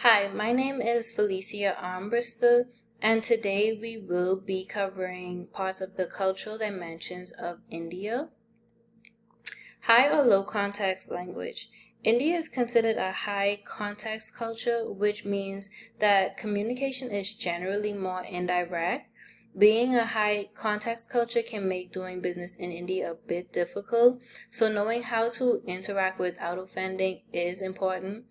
Hi, my name is Felicia Armbruster, and today we will be covering parts of the cultural dimensions of India. High or low context language. India is considered a high context culture, which means that communication is generally more indirect. Being a high context culture can make doing business in India a bit difficult, so knowing how to interact without offending is important.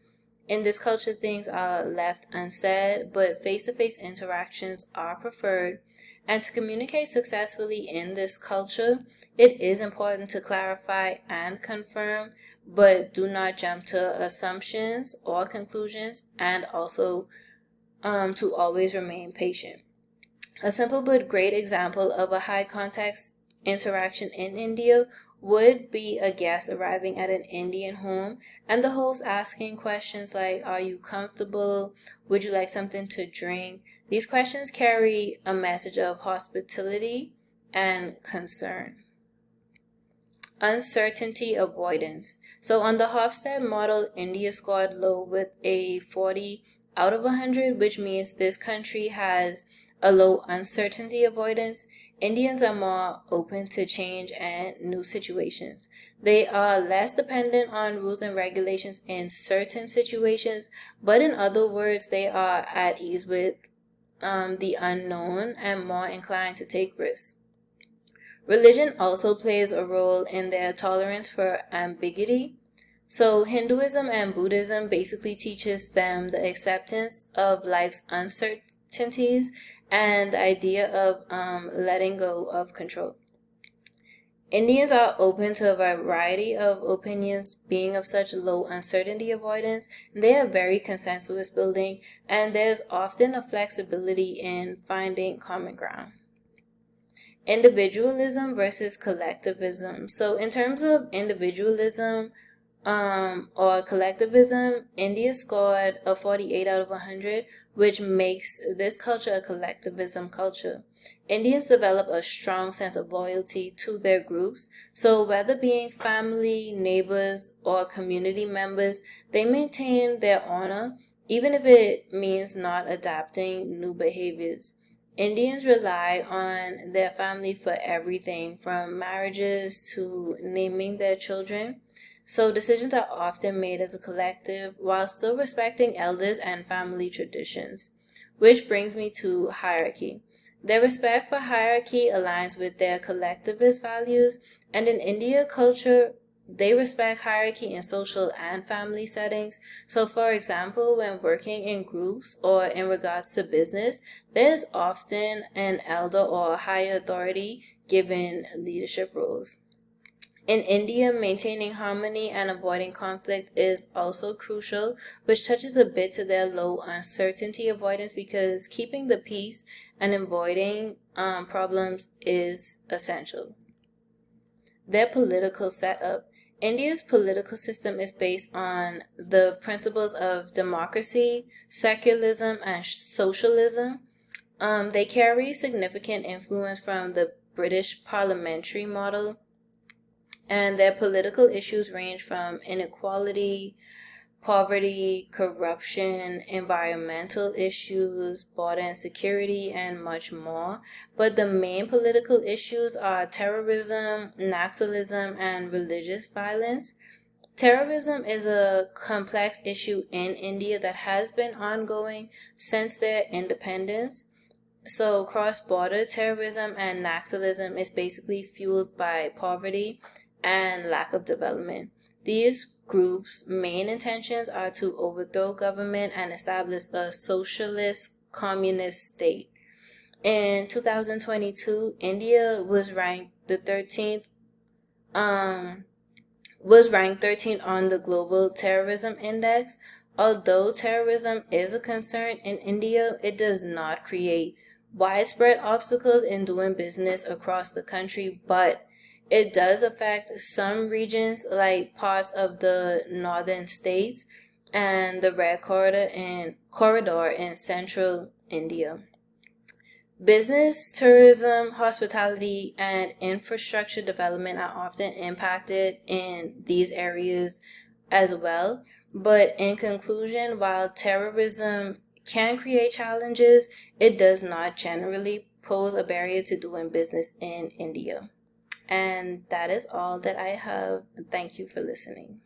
In this culture, things are left unsaid, but face to face interactions are preferred. And to communicate successfully in this culture, it is important to clarify and confirm, but do not jump to assumptions or conclusions, and also to always remain patient. A simple but great example of a high context interaction in India would be a guest arriving at an Indian home and the host asking questions like, "Are you comfortable? Would you like something to drink?" These questions carry a message of hospitality and concern. Uncertainty avoidance. So on the Hofstede model, India scored low with a 40 out of 100, which means this country has a low uncertainty avoidance. Indians are more open to change and new situations. They are less dependent on rules and regulations in certain situations, but in other words, they are at ease with the unknown and more inclined to take risks. Religion also plays a role in their tolerance for ambiguity. So Hinduism and Buddhism basically teaches them the acceptance of life's uncertainties and the idea of letting go of control. Indians are open to a variety of opinions, being of such low uncertainty avoidance. They are very consensus building, and there's often a flexibility in finding common ground. Individualism versus collectivism. So in terms of individualism or collectivism, India scored a 48 out of 100, which makes this culture a collectivism culture. Indians develop a strong sense of loyalty to their groups. So whether being family, neighbors, or community members, they maintain their honor, even if it means not adapting new behaviors. Indians rely on their family for everything from marriages to naming their children. So decisions are often made as a collective while still respecting elders and family traditions. Which brings me to hierarchy. Their respect for hierarchy aligns with their collectivist values, and in India culture, they respect hierarchy in social and family settings. So, for example, when working in groups or in regards to business, there's often an elder or higher authority given leadership roles. In India, maintaining harmony and avoiding conflict is also crucial, which touches a bit to their low uncertainty avoidance because keeping the peace and avoiding problems is essential. Their political setup. India's political system is based on the principles of democracy, secularism, and socialism. They carry significant influence from the British parliamentary model, and their political issues range from inequality, poverty, corruption, environmental issues, border insecurity, and much more. But the main political issues are terrorism, Naxalism, and religious violence. Terrorism is a complex issue in India that has been ongoing since their independence. So, cross border terrorism and Naxalism is basically fueled by poverty and lack of development. These groups' main intentions are to overthrow government and establish a socialist communist state. In 2022, India was ranked 13th on the Global Terrorism Index. Although terrorism is a concern in India, it does not create widespread obstacles in doing business across the country, but it does affect some regions like parts of the northern states and the Red Corridor in central India. Business, tourism, hospitality, and infrastructure development are often impacted in these areas as well. But in conclusion, while terrorism can create challenges, it does not generally pose a barrier to doing business in India. And that is all that I have. Thank you for listening.